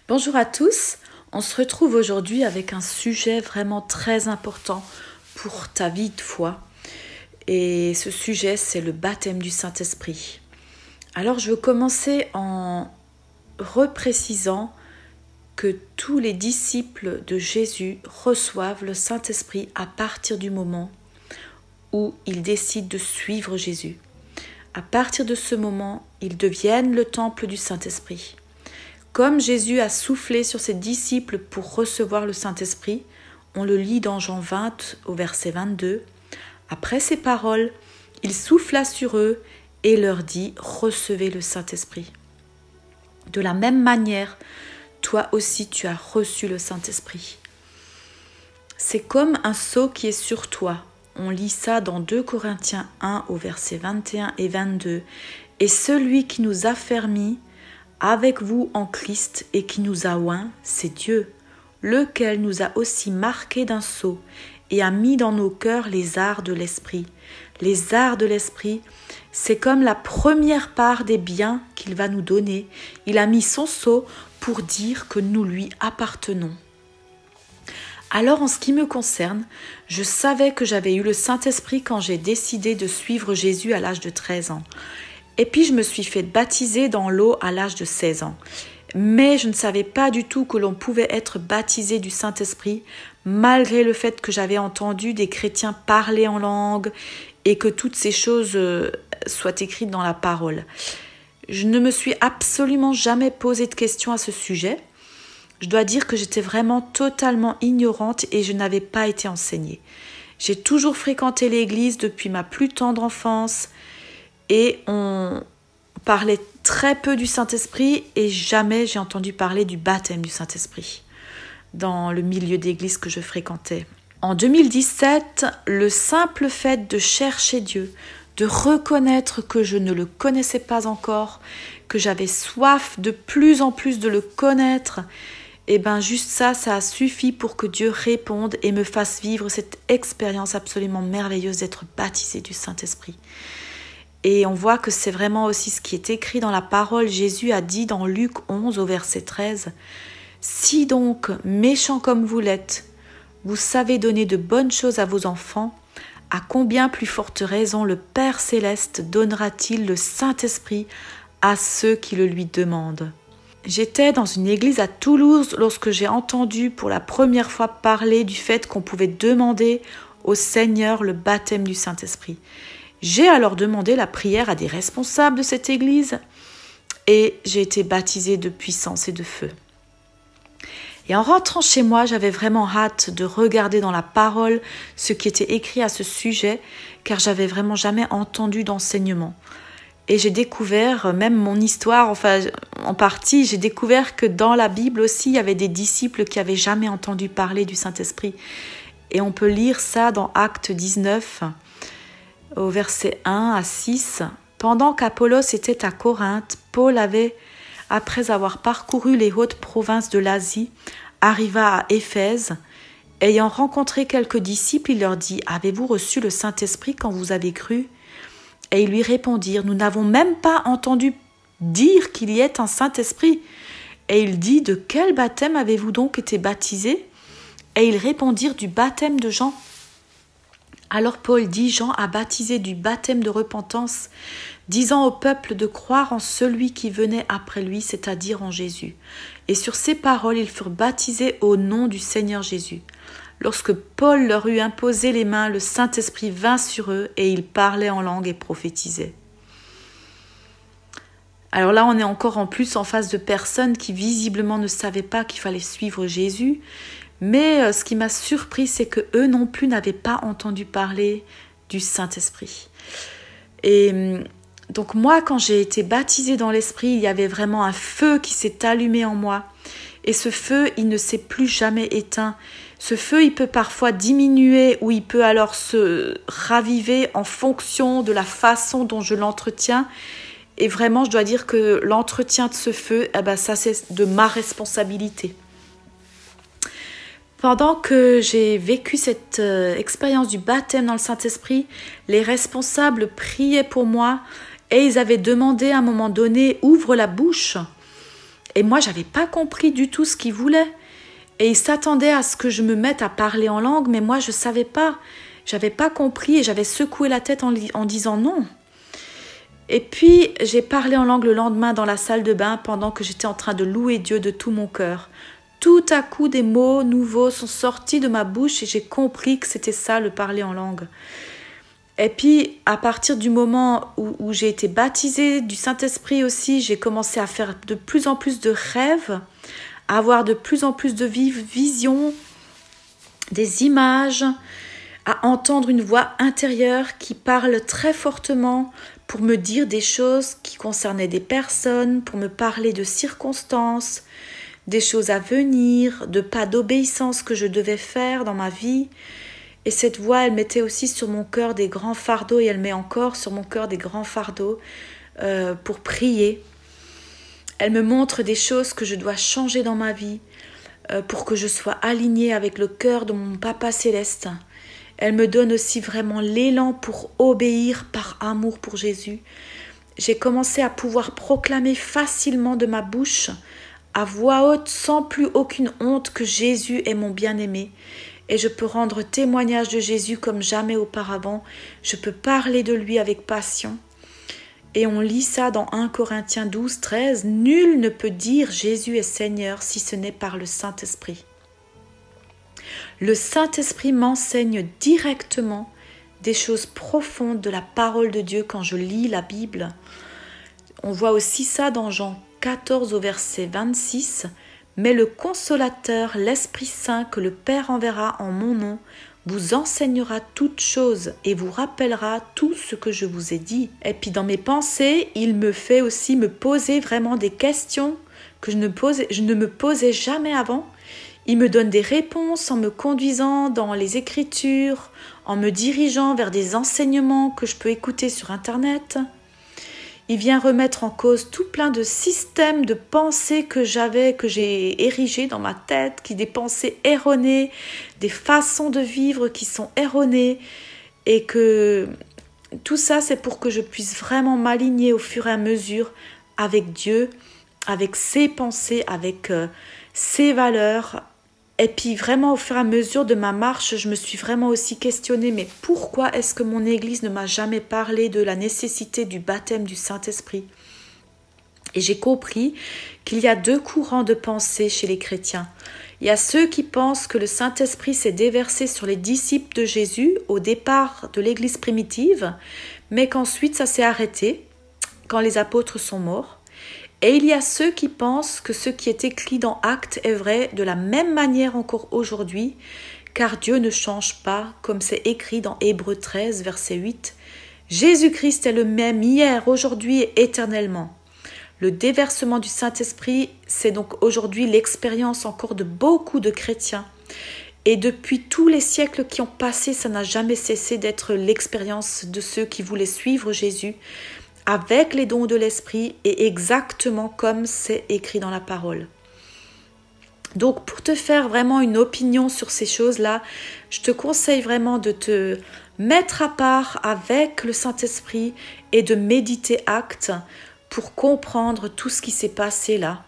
Bonjour à tous, on se retrouve aujourd'hui avec un sujet vraiment très important pour ta vie de foi. Et ce sujet, c'est le baptême du Saint-Esprit. Alors je veux commencer en reprécisant que tous les disciples de Jésus reçoivent le Saint-Esprit à partir du moment où ils décident de suivre Jésus. À partir de ce moment, ils deviennent le temple du Saint-Esprit. Comme Jésus a soufflé sur ses disciples pour recevoir le Saint-Esprit, on le lit dans Jean 20 au verset 22. Après ces paroles, il souffla sur eux et leur dit « Recevez le Saint-Esprit ». De la même manière, toi aussi tu as reçu le Saint-Esprit. C'est comme un sceau qui est sur toi. On lit ça dans 2 Corinthiens 1 au verset 21 et 22. Et celui qui nous a fermis avec vous en Christ et qui nous a oints, c'est Dieu, lequel nous a aussi marqués d'un sceau et a mis dans nos cœurs les arts de l'esprit. Les arts de l'esprit, c'est comme la première part des biens qu'il va nous donner. Il a mis son sceau pour dire que nous lui appartenons. Alors en ce qui me concerne, je savais que j'avais eu le Saint-Esprit quand j'ai décidé de suivre Jésus à l'âge de 13 ans. Et puis je me suis fait baptiser dans l'eau à l'âge de 16 ans. Mais je ne savais pas du tout que l'on pouvait être baptisé du Saint-Esprit, malgré le fait que j'avais entendu des chrétiens parler en langue et que toutes ces choses soient écrites dans la parole. Je ne me suis absolument jamais posé de questions à ce sujet. Je dois dire que j'étais vraiment totalement ignorante et je n'avais pas été enseignée. J'ai toujours fréquenté l'église depuis ma plus tendre enfance et on parlait très peu du Saint-Esprit et jamais j'ai entendu parler du baptême du Saint-Esprit dans le milieu d'église que je fréquentais. En 2017, le simple fait de chercher Dieu, de reconnaître que je ne le connaissais pas encore, que j'avais soif de plus en plus de le connaître, et bien juste ça a suffi pour que Dieu réponde et me fasse vivre cette expérience absolument merveilleuse d'être baptisé du Saint-Esprit. Et on voit que c'est vraiment aussi ce qui est écrit dans la parole. Jésus a dit dans Luc 11 au verset 13 « Si donc, méchants comme vous l'êtes, vous savez donner de bonnes choses à vos enfants, à combien plus forte raison le Père Céleste donnera-t-il le Saint-Esprit à ceux qui le lui demandent ?» J'étais dans une église à Toulouse lorsque j'ai entendu pour la première fois parler du fait qu'on pouvait demander au Seigneur le baptême du Saint-Esprit. J'ai alors demandé la prière à des responsables de cette église et j'ai été baptisée de puissance et de feu. Et en rentrant chez moi, j'avais vraiment hâte de regarder dans la parole ce qui était écrit à ce sujet, car j'avais vraiment jamais entendu d'enseignement. Et j'ai découvert, même mon histoire, en partie, j'ai découvert que dans la Bible aussi, il y avait des disciples qui n'avaient jamais entendu parler du Saint-Esprit. Et on peut lire ça dans Actes 19, au verset 1 à 6. Pendant qu'Apollos était à Corinthe, Paul avait, après avoir parcouru les hautes provinces de l'Asie, arriva à Éphèse. Ayant rencontré quelques disciples, il leur dit « Avez-vous reçu le Saint-Esprit quand vous avez cru ?» Et ils lui répondirent « Nous n'avons même pas entendu dire qu'il y ait un Saint-Esprit. » Et il dit « De quel baptême avez-vous donc été baptisés ?» Et ils répondirent « Du baptême de Jean. » Alors Paul dit « Jean a baptisé du baptême de repentance, disant au peuple de croire en celui qui venait après lui, c'est-à-dire en Jésus. Et sur ces paroles, ils furent baptisés au nom du Seigneur Jésus. Lorsque Paul leur eut imposé les mains, le Saint-Esprit vint sur eux et ils parlaient en langue et prophétisaient. » Alors là, on est encore en plus en face de personnes qui visiblement ne savaient pas qu'il fallait suivre Jésus. Mais ce qui m'a surpris, c'est que eux non plus n'avaient pas entendu parler du Saint-Esprit. Et donc moi, quand j'ai été baptisée dans l'Esprit, il y avait vraiment un feu qui s'est allumé en moi. Et ce feu, il ne s'est plus jamais éteint. Ce feu, il peut parfois diminuer ou il peut alors se raviver en fonction de la façon dont je l'entretiens. Et vraiment, je dois dire que l'entretien de ce feu, ça c'est de ma responsabilité. Pendant que j'ai vécu cette expérience du baptême dans le Saint-Esprit, les responsables priaient pour moi et ils avaient demandé à un moment donné « Ouvre la bouche ». Et moi, j'avais pas compris du tout ce qu'il voulait. Et il s'attendait à ce que je me mette à parler en langue, mais moi, je savais pas. J'avais pas compris et j'avais secoué la tête en disant non. Et puis, j'ai parlé en langue le lendemain dans la salle de bain pendant que j'étais en train de louer Dieu de tout mon cœur. Tout à coup, des mots nouveaux sont sortis de ma bouche et j'ai compris que c'était ça, le parler en langue. Et puis, à partir du moment où j'ai été baptisée du Saint-Esprit aussi, j'ai commencé à faire de plus en plus de rêves, à avoir de plus en plus de visions, des images, à entendre une voix intérieure qui parle très fortement pour me dire des choses qui concernaient des personnes, pour me parler de circonstances, des choses à venir, de pas d'obéissance que je devais faire dans ma vie. Et cette voix, elle mettait aussi sur mon cœur des grands fardeaux, et elle met encore sur mon cœur des grands fardeaux pour prier. Elle me montre des choses que je dois changer dans ma vie pour que je sois alignée avec le cœur de mon Papa Céleste. Elle me donne aussi vraiment l'élan pour obéir par amour pour Jésus. J'ai commencé à pouvoir proclamer facilement de ma bouche, à voix haute, sans plus aucune honte, que Jésus est mon bien-aimé. Et je peux rendre témoignage de Jésus comme jamais auparavant. Je peux parler de lui avec passion. Et on lit ça dans 1 Corinthiens 12, 13. « Nul ne peut dire Jésus est Seigneur si ce n'est par le Saint-Esprit. » Le Saint-Esprit m'enseigne directement des choses profondes de la parole de Dieu quand je lis la Bible. On voit aussi ça dans Jean 14 au verset 26. « Mais le Consolateur, l'Esprit Saint que le Père enverra en mon nom, vous enseignera toutes choses et vous rappellera tout ce que je vous ai dit. » Et puis dans mes pensées, il me fait aussi me poser vraiment des questions que je ne me posais jamais avant. Il me donne des réponses en me conduisant dans les Écritures, en me dirigeant vers des enseignements que je peux écouter sur Internet. Il vient remettre en cause tout plein de systèmes de pensées que j'ai érigés dans ma tête, des pensées erronées, des façons de vivre qui sont erronées, et que tout ça, c'est pour que je puisse vraiment m'aligner au fur et à mesure avec Dieu, avec ses pensées, avec ses valeurs. Et puis vraiment au fur et à mesure de ma marche, je me suis vraiment aussi questionnée, mais pourquoi est-ce que mon Église ne m'a jamais parlé de la nécessité du baptême du Saint-Esprit? Et j'ai compris qu'il y a deux courants de pensée chez les chrétiens. Il y a ceux qui pensent que le Saint-Esprit s'est déversé sur les disciples de Jésus au départ de l'Église primitive, mais qu'ensuite ça s'est arrêté quand les apôtres sont morts. Et il y a ceux qui pensent que ce qui est écrit dans Actes est vrai de la même manière encore aujourd'hui, car Dieu ne change pas, comme c'est écrit dans Hébreux 13, verset 8. « Jésus-Christ est le même hier, aujourd'hui et éternellement. » Le déversement du Saint-Esprit, c'est donc aujourd'hui l'expérience encore de beaucoup de chrétiens. Et depuis tous les siècles qui ont passé, ça n'a jamais cessé d'être l'expérience de ceux qui voulaient suivre Jésus, avec les dons de l'Esprit et exactement comme c'est écrit dans la parole. Donc pour te faire vraiment une opinion sur ces choses-là, je te conseille vraiment de te mettre à part avec le Saint-Esprit et de méditer Actes pour comprendre tout ce qui s'est passé là.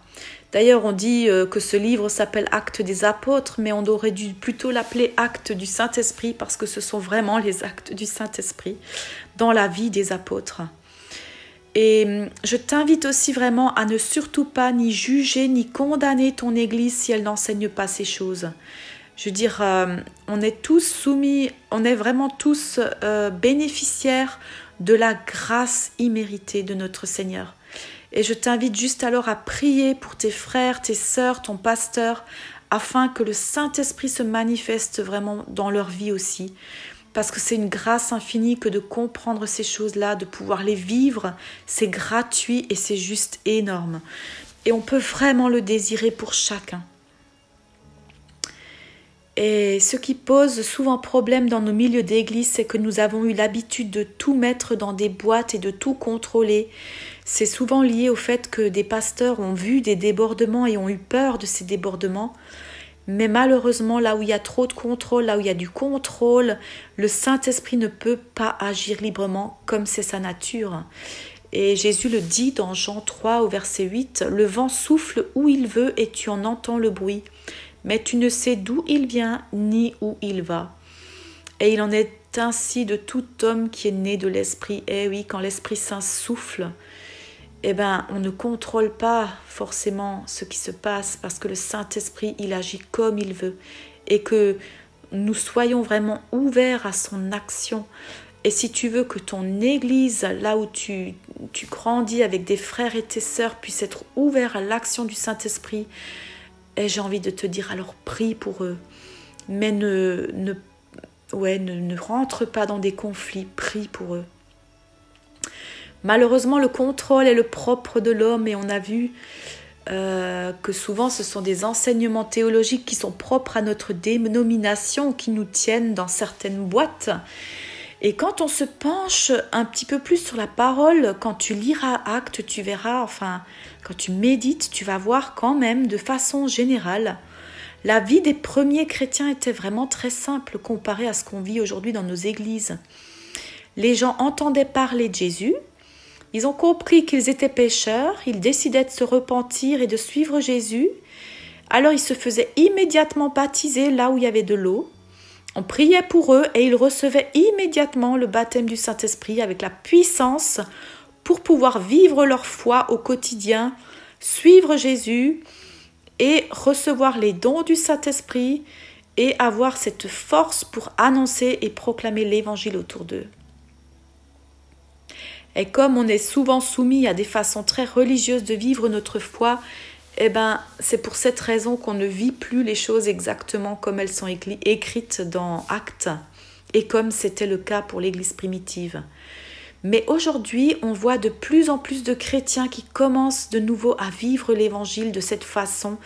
D'ailleurs, on dit que ce livre s'appelle Actes des apôtres, mais on aurait dû plutôt l'appeler Actes du Saint-Esprit parce que ce sont vraiment les actes du Saint-Esprit dans la vie des apôtres. Et je t'invite aussi vraiment à ne surtout pas ni juger ni condamner ton Église si elle n'enseigne pas ces choses. Je veux dire, on est tous soumis, on est vraiment tous bénéficiaires de la grâce imméritée de notre Seigneur. Et je t'invite juste alors à prier pour tes frères, tes sœurs, ton pasteur, afin que le Saint-Esprit se manifeste vraiment dans leur vie aussi. Parce que c'est une grâce infinie que de comprendre ces choses-là, de pouvoir les vivre, c'est gratuit et c'est juste énorme. Et on peut vraiment le désirer pour chacun. Et ce qui pose souvent problème dans nos milieux d'église, c'est que nous avons eu l'habitude de tout mettre dans des boîtes et de tout contrôler. C'est souvent lié au fait que des pasteurs ont vu des débordements et ont eu peur de ces débordements. Mais malheureusement, là où il y a trop de contrôle, là où il y a du contrôle, le Saint-Esprit ne peut pas agir librement comme c'est sa nature. Et Jésus le dit dans Jean 3 au verset 8, « Le vent souffle où il veut et tu en entends le bruit, mais tu ne sais d'où il vient ni où il va. » Et il en est ainsi de tout homme qui est né de l'Esprit. Eh oui, quand l'Esprit Saint souffle, on ne contrôle pas forcément ce qui se passe parce que le Saint-Esprit, il agit comme il veut et que nous soyons vraiment ouverts à son action. Et si tu veux que ton église, là où tu grandis avec des frères et tes sœurs, puisse être ouvert à l'action du Saint-Esprit, et j'ai envie de te dire, alors prie pour eux. Mais ne rentre pas dans des conflits, prie pour eux. Malheureusement, le contrôle est le propre de l'homme et on a vu que souvent ce sont des enseignements théologiques qui sont propres à notre dénomination, qui nous tiennent dans certaines boîtes. Et quand on se penche un petit peu plus sur la parole, quand tu liras Actes, tu verras, quand tu médites, tu vas voir quand même de façon générale, la vie des premiers chrétiens était vraiment très simple comparée à ce qu'on vit aujourd'hui dans nos églises. Les gens entendaient parler de Jésus, ils ont compris qu'ils étaient pécheurs, ils décidaient de se repentir et de suivre Jésus. Alors ils se faisaient immédiatement baptiser là où il y avait de l'eau. On priait pour eux et ils recevaient immédiatement le baptême du Saint-Esprit avec la puissance pour pouvoir vivre leur foi au quotidien, suivre Jésus et recevoir les dons du Saint-Esprit et avoir cette force pour annoncer et proclamer l'évangile autour d'eux. Et comme on est souvent soumis à des façons très religieuses de vivre notre foi, c'est pour cette raison qu'on ne vit plus les choses exactement comme elles sont écrites dans Actes et comme c'était le cas pour l'Église primitive. Mais aujourd'hui, on voit de plus en plus de chrétiens qui commencent de nouveau à vivre l'Évangile de cette façon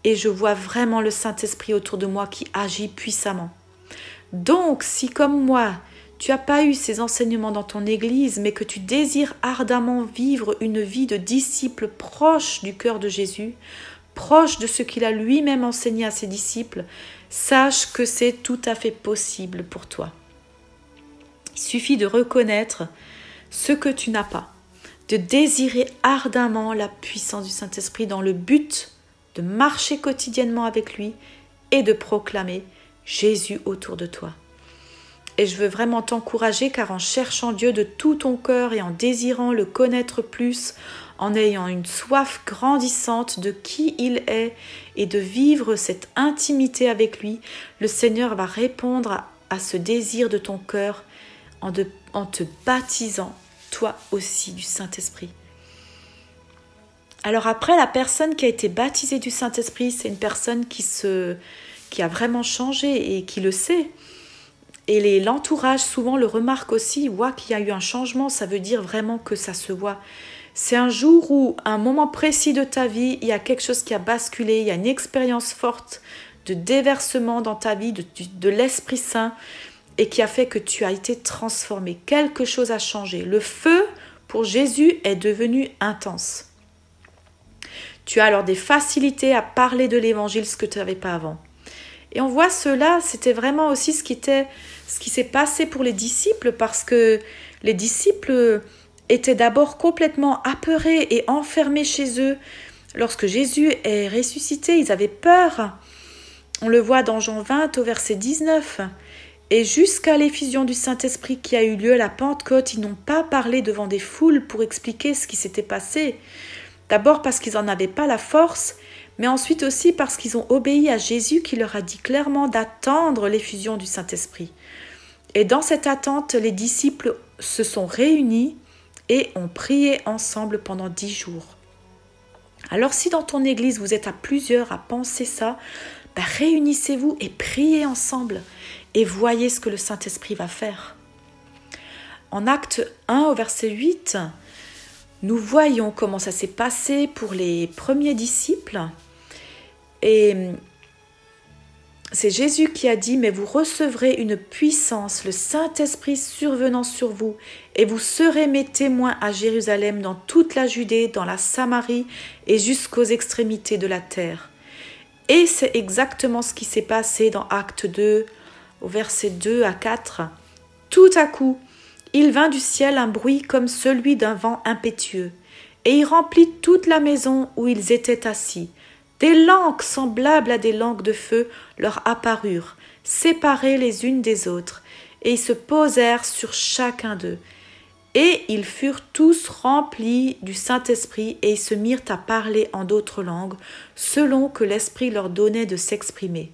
et je vois vraiment le Saint-Esprit autour de moi qui agit puissamment. Donc, si comme moi, tu n'as pas eu ces enseignements dans ton Église, mais que tu désires ardemment vivre une vie de disciple proche du cœur de Jésus, proche de ce qu'il a lui-même enseigné à ses disciples, sache que c'est tout à fait possible pour toi. Il suffit de reconnaître ce que tu n'as pas, de désirer ardemment la puissance du Saint-Esprit dans le but de marcher quotidiennement avec lui et de proclamer Jésus autour de toi. Et je veux vraiment t'encourager car en cherchant Dieu de tout ton cœur et en désirant le connaître plus, en ayant une soif grandissante de qui il est et de vivre cette intimité avec lui, le Seigneur va répondre à ce désir de ton cœur en te baptisant toi aussi du Saint-Esprit. Alors après, la personne qui a été baptisée du Saint-Esprit, c'est une personne qui a vraiment changé et qui le sait. Et l'entourage souvent le remarque aussi, voit qu'il y a eu un changement, ça veut dire vraiment que ça se voit. C'est un jour où, à un moment précis de ta vie, il y a quelque chose qui a basculé, il y a une expérience forte de déversement dans ta vie, de l'Esprit Saint, et qui a fait que tu as été transformé. Quelque chose a changé. Le feu, pour Jésus, est devenu intense. Tu as alors des facilités à parler de l'Évangile, ce que tu n'avais pas avant. Et on voit cela, c'était vraiment aussi ce qui s'est passé pour les disciples, parce que les disciples étaient d'abord complètement apeurés et enfermés chez eux. Lorsque Jésus est ressuscité, ils avaient peur. On le voit dans Jean 20 au verset 19. Et jusqu'à l'effusion du Saint-Esprit qui a eu lieu à la Pentecôte, ils n'ont pas parlé devant des foules pour expliquer ce qui s'était passé. D'abord parce qu'ils n'en avaient pas la force, mais ensuite aussi parce qu'ils ont obéi à Jésus qui leur a dit clairement d'attendre l'effusion du Saint-Esprit. Et dans cette attente, les disciples se sont réunis et ont prié ensemble pendant 10 jours. Alors si dans ton église vous êtes à plusieurs à penser ça, réunissez-vous et priez ensemble et voyez ce que le Saint-Esprit va faire. En Acte 1 au verset 8, nous voyons comment ça s'est passé pour les premiers disciples. Et c'est Jésus qui a dit « Mais vous recevrez une puissance, le Saint-Esprit survenant sur vous, et vous serez mes témoins à Jérusalem, dans toute la Judée, dans la Samarie et jusqu'aux extrémités de la terre. » Et c'est exactement ce qui s'est passé dans Acte 2, au verset 2 à 4. Tout à coup, il vint du ciel un bruit comme celui d'un vent impétueux, et il remplit toute la maison où ils étaient assis. Des langues semblables à des langues de feu leur apparurent, séparées les unes des autres, et ils se posèrent sur chacun d'eux. Et ils furent tous remplis du Saint-Esprit, et ils se mirent à parler en d'autres langues, selon que l'Esprit leur donnait de s'exprimer.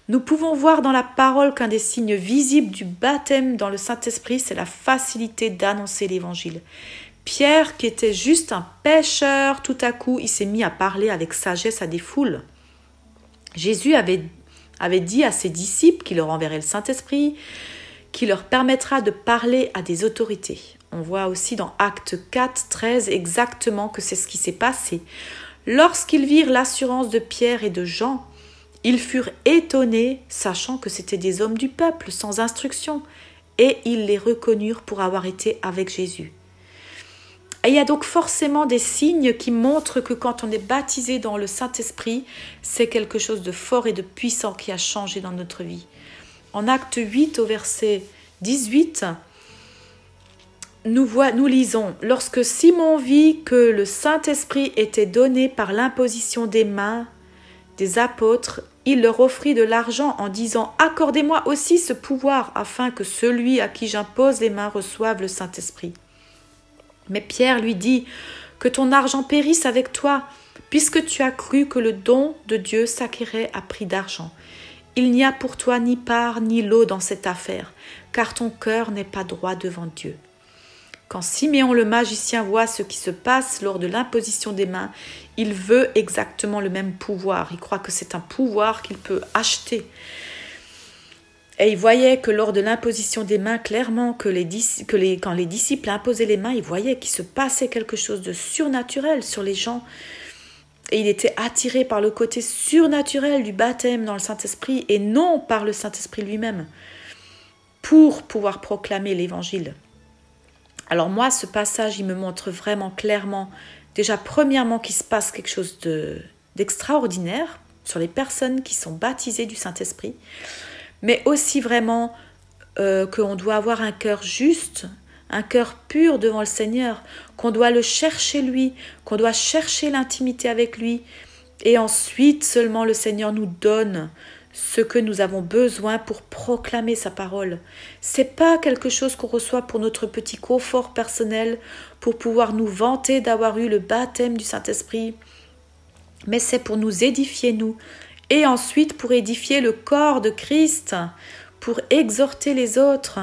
Nous pouvons voir dans la parole qu'un des signes visibles du baptême dans le Saint-Esprit, c'est la facilité d'annoncer l'Évangile. Pierre, qui était juste un pêcheur, tout à coup, il s'est mis à parler avec sagesse à des foules. Jésus avait dit à ses disciples qu'il leur enverrait le Saint-Esprit, qui leur permettra de parler à des autorités. On voit aussi dans Actes 4, 13 exactement que c'est ce qui s'est passé. Lorsqu'ils virent l'assurance de Pierre et de Jean, ils furent étonnés, sachant que c'étaient des hommes du peuple, sans instruction, et ils les reconnurent pour avoir été avec Jésus. Et il y a donc forcément des signes qui montrent que quand on est baptisé dans le Saint-Esprit, c'est quelque chose de fort et de puissant qui a changé dans notre vie. En Acte 8, au verset 18, nous lisons « Lorsque Simon vit que le Saint-Esprit était donné par l'imposition des mains des apôtres, il leur offrit de l'argent en disant « Accordez-moi aussi ce pouvoir afin que celui à qui j'impose les mains reçoive le Saint-Esprit. » Mais Pierre lui dit « Que ton argent périsse avec toi, puisque tu as cru que le don de Dieu s'acquérait à prix d'argent. Il n'y a pour toi ni part ni lot dans cette affaire, car ton cœur n'est pas droit devant Dieu. » Quand Siméon le magicien voit ce qui se passe lors de l'imposition des mains, il veut exactement le même pouvoir. Il croit que c'est un pouvoir qu'il peut acheter. Et il voyait que lors de l'imposition des mains, clairement, quand les disciples imposaient les mains, il voyait qu'il se passait quelque chose de surnaturel sur les gens. Et il était attiré par le côté surnaturel du baptême dans le Saint-Esprit et non par le Saint-Esprit lui-même pour pouvoir proclamer l'Évangile. Alors moi, ce passage, il me montre vraiment clairement, déjà premièrement, qu'il se passe quelque chose d'extraordinaire sur les personnes qui sont baptisées du Saint-Esprit, mais aussi vraiment qu'on doit avoir un cœur juste, un cœur pur devant le Seigneur, qu'on doit le chercher lui, qu'on doit chercher l'intimité avec lui, et ensuite seulement le Seigneur nous donne ce que nous avons besoin pour proclamer sa parole. C'est pas quelque chose qu'on reçoit pour notre petit confort personnel, pour pouvoir nous vanter d'avoir eu le baptême du Saint-Esprit, mais c'est pour nous édifier nous, et ensuite pour édifier le corps de Christ, pour exhorter les autres.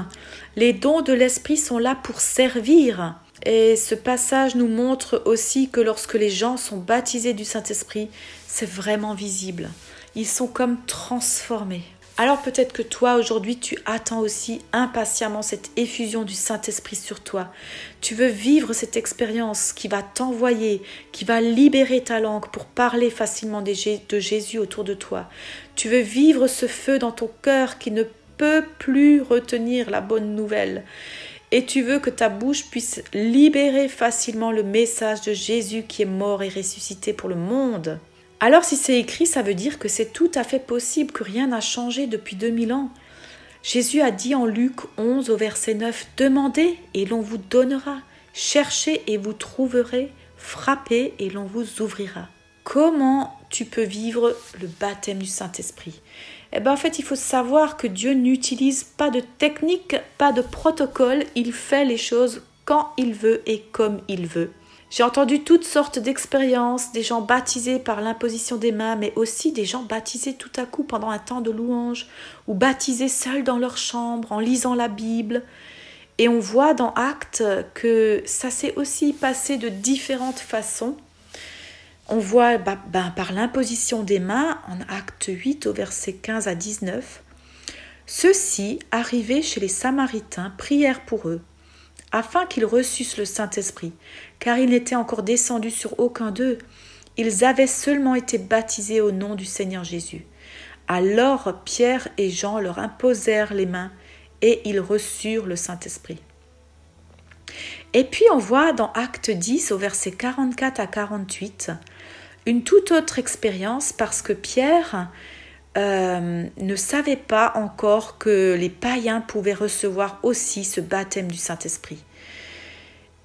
Les dons de l'Esprit sont là pour servir. Et ce passage nous montre aussi que lorsque les gens sont baptisés du Saint-Esprit, c'est vraiment visible. Ils sont comme transformés. Alors peut-être que toi, aujourd'hui, tu attends aussi impatiemment cette effusion du Saint-Esprit sur toi. Tu veux vivre cette expérience qui va t'envoyer, qui va libérer ta langue pour parler facilement de Jésus autour de toi. Tu veux vivre ce feu dans ton cœur qui ne peut plus retenir la bonne nouvelle. Et tu veux que ta bouche puisse libérer facilement le message de Jésus qui est mort et ressuscité pour le monde. Alors si c'est écrit, ça veut dire que c'est tout à fait possible, que rien n'a changé depuis 2000 ans. Jésus a dit en Luc 11 au verset 9, « Demandez et l'on vous donnera, cherchez et vous trouverez, frappez et l'on vous ouvrira. » Comment tu peux vivre le baptême du Saint-Esprit ? En fait, il faut savoir que Dieu n'utilise pas de technique, pas de protocole, il fait les choses quand il veut et comme il veut. J'ai entendu toutes sortes d'expériences, des gens baptisés par l'imposition des mains, mais aussi des gens baptisés tout à coup pendant un temps de louange, ou baptisés seuls dans leur chambre, en lisant la Bible. Et on voit dans Actes que ça s'est aussi passé de différentes façons. On voit par l'imposition des mains, en Acte 8 au verset 15 à 19, « Ceux-ci, arrivés chez les Samaritains, prièrent pour eux, afin qu'ils reçussent le Saint-Esprit, car il n'était encore descendu sur aucun d'eux. Ils avaient seulement été baptisés au nom du Seigneur Jésus. Alors Pierre et Jean leur imposèrent les mains, et ils reçurent le Saint-Esprit. » Et puis on voit dans Acte 10 au verset 44 à 48 une toute autre expérience parce que Pierre ne savait pas encore que les païens pouvaient recevoir aussi ce baptême du Saint-Esprit.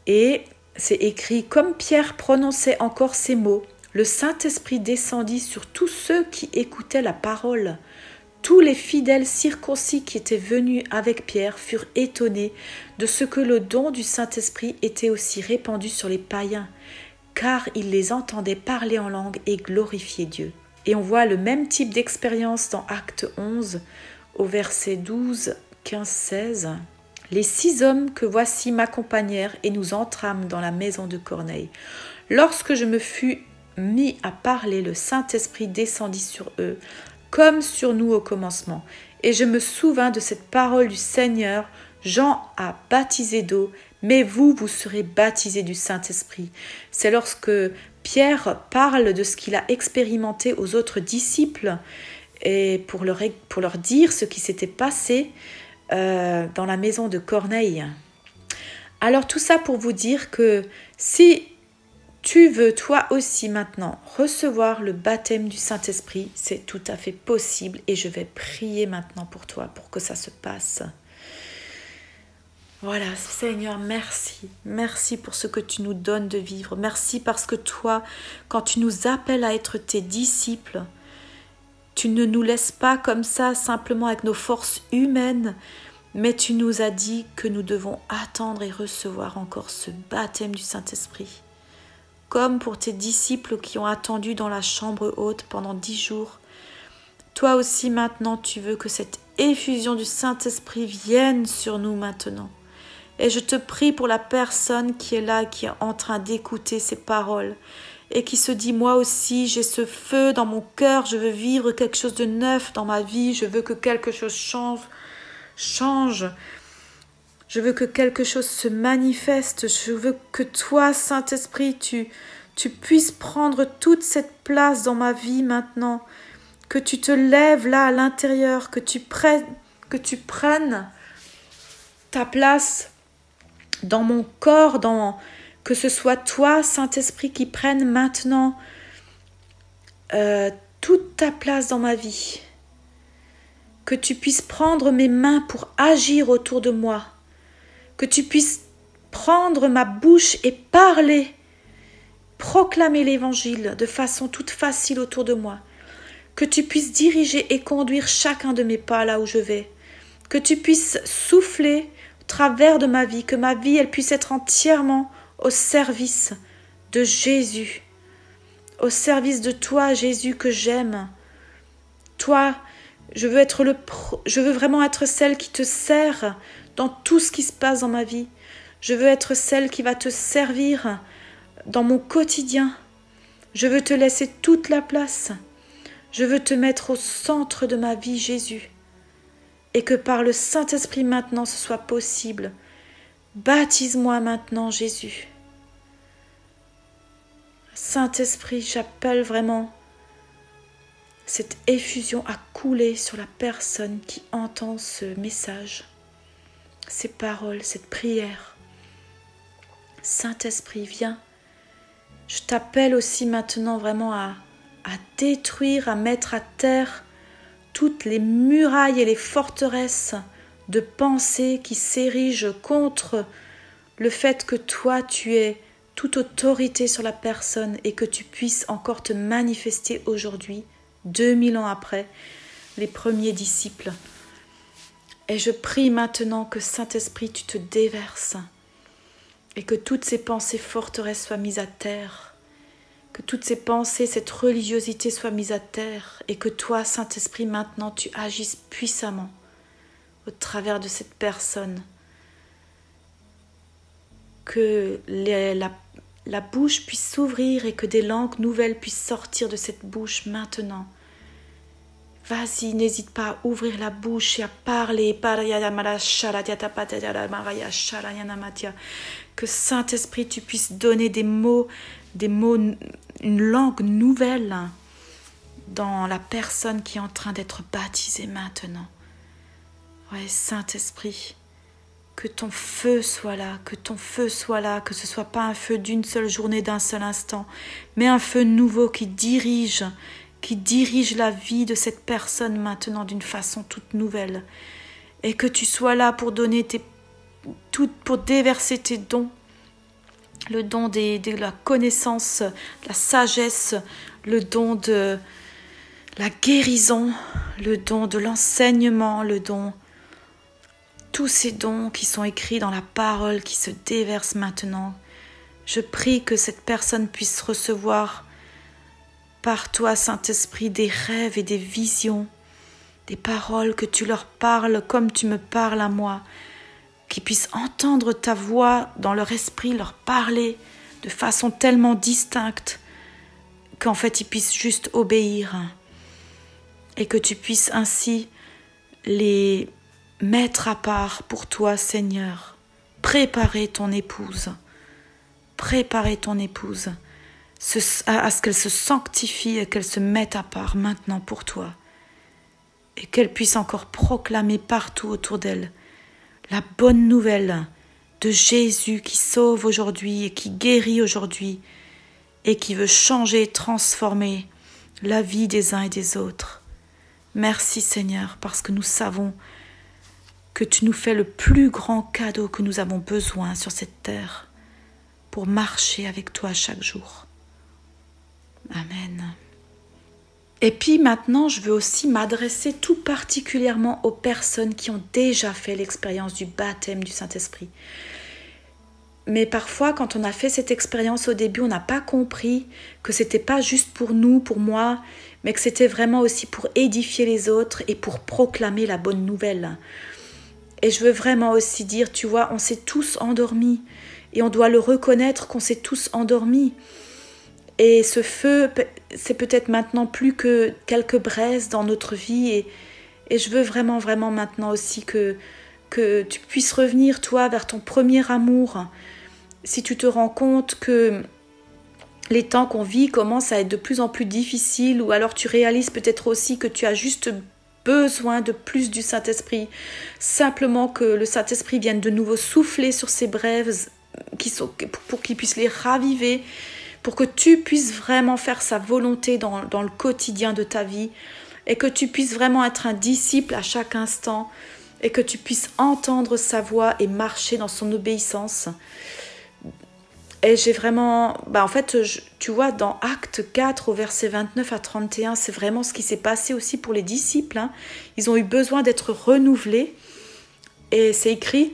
Et c'est écrit, comme Pierre prononçait encore ces mots, le Saint-Esprit descendit sur tous ceux qui écoutaient la parole. Tous les fidèles circoncis qui étaient venus avec Pierre furent étonnés de ce que le don du Saint-Esprit était aussi répandu sur les païens, car ils les entendaient parler en langue et glorifier Dieu. Et on voit le même type d'expérience dans Acte 11, au verset 12, 15, 16. « Les 6 hommes que voici m'accompagnèrent et nous entrâmes dans la maison de Corneille. Lorsque je me fus mis à parler, le Saint-Esprit descendit sur eux, comme sur nous au commencement. Et je me souvins de cette parole du Seigneur, Jean a baptisé d'eau, mais vous serez baptisés du Saint-Esprit. » C'est lorsque Pierre parle de ce qu'il a expérimenté aux autres disciples et pour leur dire ce qui s'était passé dans la maison de Corneille. Alors tout ça pour vous dire que si tu veux toi aussi maintenant recevoir le baptême du Saint-Esprit, c'est tout à fait possible et je vais prier maintenant pour toi pour que ça se passe. Voilà, Seigneur, merci. Merci pour ce que tu nous donnes de vivre. Merci parce que toi, quand tu nous appelles à être tes disciples, tu ne nous laisses pas comme ça, simplement avec nos forces humaines, mais tu nous as dit que nous devons attendre et recevoir encore ce baptême du Saint-Esprit. Comme pour tes disciples qui ont attendu dans la chambre haute pendant 10 jours. Toi aussi maintenant, tu veux que cette effusion du Saint-Esprit vienne sur nous maintenant. Et je te prie pour la personne qui est là, qui est en train d'écouter ces paroles et qui se dit, moi aussi, j'ai ce feu dans mon cœur, je veux vivre quelque chose de neuf dans ma vie, je veux que quelque chose change. Je veux que quelque chose se manifeste. Je veux que toi, Saint-Esprit, tu puisses prendre toute cette place dans ma vie maintenant. Que tu te lèves là à l'intérieur, que tu prennes ta place dans mon corps, que ce soit toi, Saint-Esprit, qui prenne maintenant toute ta place dans ma vie. Que tu puisses prendre mes mains pour agir autour de moi. Que tu puisses prendre ma bouche et parler, proclamer l'évangile de façon toute facile autour de moi. Que tu puisses diriger et conduire chacun de mes pas là où je vais. Que tu puisses souffler au travers de ma vie, que ma vie elle puisse être entièrement au service de Jésus, au service de toi, Jésus, que j'aime. Toi, je veux vraiment être celle qui te sert dans tout ce qui se passe dans ma vie. Je veux être celle qui va te servir dans mon quotidien. Je veux te laisser toute la place. Je veux te mettre au centre de ma vie, Jésus. Et que par le Saint-Esprit maintenant ce soit possible. Baptise-moi maintenant, Jésus. Saint-Esprit, j'appelle vraiment cette effusion à couler sur la personne qui entend ce message, ces paroles, cette prière. Saint-Esprit, viens. Je t'appelle aussi maintenant vraiment à détruire, à mettre à terre toutes les murailles et les forteresses de pensée qui s'érigent contre le fait que toi, tu aies toute autorité sur la personne et que tu puisses encore te manifester aujourd'hui, 2000 ans après, les premiers disciples. Et je prie maintenant que Saint-Esprit, tu te déverses et que toutes ces pensées forteresses soient mises à terre, que toutes ces pensées, cette religiosité soit mise à terre et que toi, Saint-Esprit, maintenant, tu agisses puissamment au travers de cette personne. Que la bouche puisse s'ouvrir et que des langues nouvelles puissent sortir de cette bouche maintenant. Vas-y, n'hésite pas à ouvrir la bouche et à parler. Que Saint-Esprit, tu puisses donner des mots, une langue nouvelle dans la personne qui est en train d'être baptisée maintenant. Ouais, Saint-Esprit, que ton feu soit là, que ce ne soit pas un feu d'une seule journée, d'un seul instant, mais un feu nouveau qui dirige, qui dirige la vie de cette personne maintenant d'une façon toute nouvelle. Et que tu sois là pour donner pour déverser tes dons, le don de la connaissance, de la sagesse, le don de la guérison, le don de l'enseignement, le don, tous ces dons qui sont écrits dans la parole, qui se déversent maintenant. Je prie que cette personne puisse recevoir par toi, Saint-Esprit, des rêves et des visions, des paroles que tu leur parles comme tu me parles à moi, qu'ils puissent entendre ta voix dans leur esprit, leur parler de façon tellement distincte qu'en fait ils puissent juste obéir et que tu puisses ainsi les mettre à part pour toi, Seigneur. Préparer ton épouse à ce qu'elle se sanctifie et qu'elle se mette à part maintenant pour toi et qu'elle puisse encore proclamer partout autour d'elle la bonne nouvelle de Jésus qui sauve aujourd'hui et qui guérit aujourd'hui et qui veut changer et transformer la vie des uns et des autres. Merci Seigneur, parce que nous savons que tu nous fais le plus grand cadeau que nous avons besoin sur cette terre pour marcher avec toi chaque jour. Amen. Et puis maintenant, je veux aussi m'adresser tout particulièrement aux personnes qui ont déjà fait l'expérience du baptême du Saint-Esprit. Mais parfois, quand on a fait cette expérience au début, on n'a pas compris que c'était pas juste pour nous, pour moi, mais que c'était vraiment aussi pour édifier les autres et pour proclamer la bonne nouvelle. Et je veux vraiment aussi dire, tu vois, on s'est tous endormis et on doit le reconnaître qu'on s'est tous endormis. Et ce feu, c'est peut-être maintenant plus que quelques braises dans notre vie. Et je veux vraiment, vraiment maintenant aussi que tu puisses revenir, toi, vers ton premier amour. Si tu te rends compte que les temps qu'on vit commencent à être de plus en plus difficiles, ou alors tu réalises peut-être aussi que tu as juste besoin de plus du Saint-Esprit. Simplement que le Saint-Esprit vienne de nouveau souffler sur ces braises pour qu'il puisse les raviver, pour que tu puisses vraiment faire sa volonté dans le quotidien de ta vie et que tu puisses vraiment être un disciple à chaque instant et que tu puisses entendre sa voix et marcher dans son obéissance. Et j'ai vraiment... en fait, tu vois, dans Actes 4, au verset 29 à 31, c'est vraiment ce qui s'est passé aussi pour les disciples. Ils ont eu besoin d'être renouvelés. Et c'est écrit...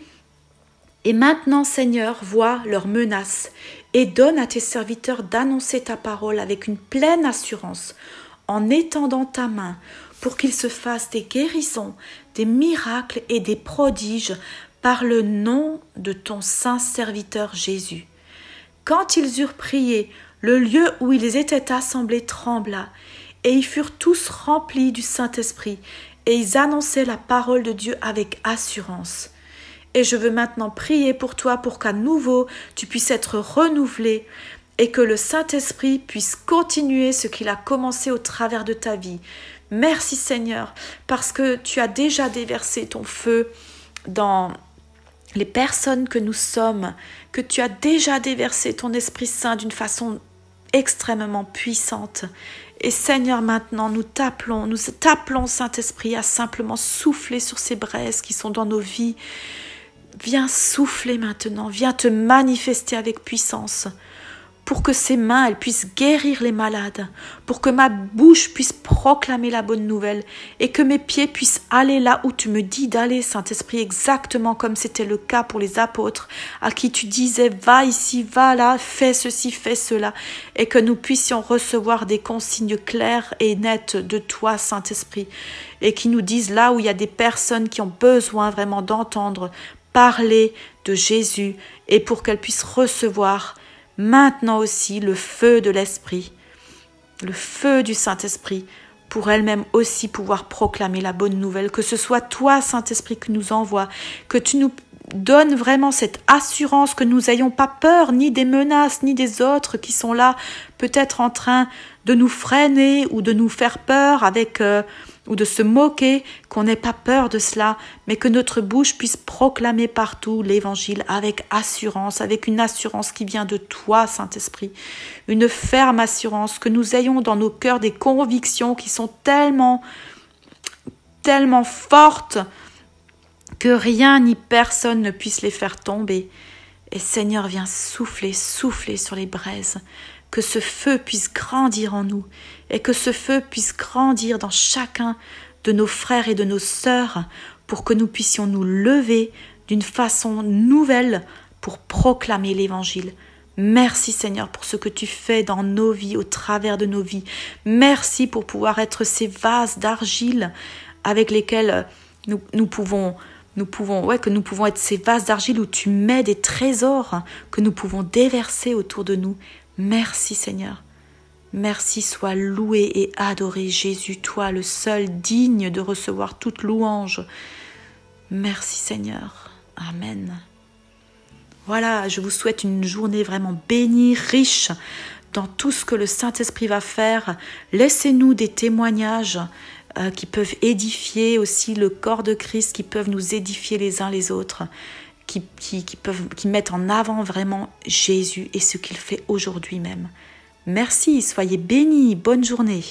Et maintenant, Seigneur, vois leurs menaces et donne à tes serviteurs d'annoncer ta parole avec une pleine assurance, en étendant ta main pour qu'ils se fassent des guérisons, des miracles et des prodiges par le nom de ton saint serviteur Jésus. Quand ils eurent prié, le lieu où ils étaient assemblés trembla, et ils furent tous remplis du Saint-Esprit, et ils annonçaient la parole de Dieu avec assurance. Et je veux maintenant prier pour toi pour qu'à nouveau tu puisses être renouvelé et que le Saint-Esprit puisse continuer ce qu'il a commencé au travers de ta vie. Merci Seigneur, parce que tu as déjà déversé ton feu dans les personnes que nous sommes, que tu as déjà déversé ton Esprit Saint d'une façon extrêmement puissante. Et Seigneur, maintenant, nous t'appelons Saint-Esprit à simplement souffler sur ces braises qui sont dans nos vies. Viens souffler maintenant, viens te manifester avec puissance pour que ces mains elles puissent guérir les malades, pour que ma bouche puisse proclamer la bonne nouvelle et que mes pieds puissent aller là où tu me dis d'aller, Saint-Esprit, exactement comme c'était le cas pour les apôtres à qui tu disais va ici, va là, fais ceci, fais cela, et que nous puissions recevoir des consignes claires et nettes de toi, Saint-Esprit, et qui nous disent là où il y a des personnes qui ont besoin vraiment d'entendre parler de Jésus et pour qu'elles puissent recevoir maintenant aussi le feu de l'Esprit, le feu du Saint-Esprit, pour elles-mêmes aussi pouvoir proclamer la bonne nouvelle, que ce soit toi, Saint-Esprit, qui nous envoie, que tu nous donne vraiment cette assurance que nous n'ayons pas peur ni des menaces ni des autres qui sont là peut-être en train de nous freiner ou de nous faire peur ou de se moquer, qu'on n'ait pas peur de cela, mais que notre bouche puisse proclamer partout l'évangile avec assurance, avec une assurance qui vient de toi, Saint-Esprit, une ferme assurance, que nous ayons dans nos cœurs des convictions qui sont tellement fortes que rien ni personne ne puisse les faire tomber. Et Seigneur, viens souffler sur les braises, que ce feu puisse grandir en nous et que ce feu puisse grandir dans chacun de nos frères et de nos sœurs pour que nous puissions nous lever d'une façon nouvelle pour proclamer l'Évangile. Merci Seigneur pour ce que tu fais dans nos vies, au travers de nos vies. Merci pour pouvoir être ces vases d'argile avec lesquels nous pouvons être ces vases d'argile où tu mets des trésors que nous pouvons déverser autour de nous. Merci Seigneur. Merci, sois loué et adoré Jésus, toi le seul digne de recevoir toute louange. Merci Seigneur. Amen. Voilà, je vous souhaite une journée vraiment bénie, riche dans tout ce que le Saint-Esprit va faire. Laissez-nous des témoignages qui peuvent édifier aussi le corps de Christ, qui peuvent nous édifier les uns les autres, qui mettent en avant vraiment Jésus et ce qu'il fait aujourd'hui même. Merci, soyez bénis, bonne journée.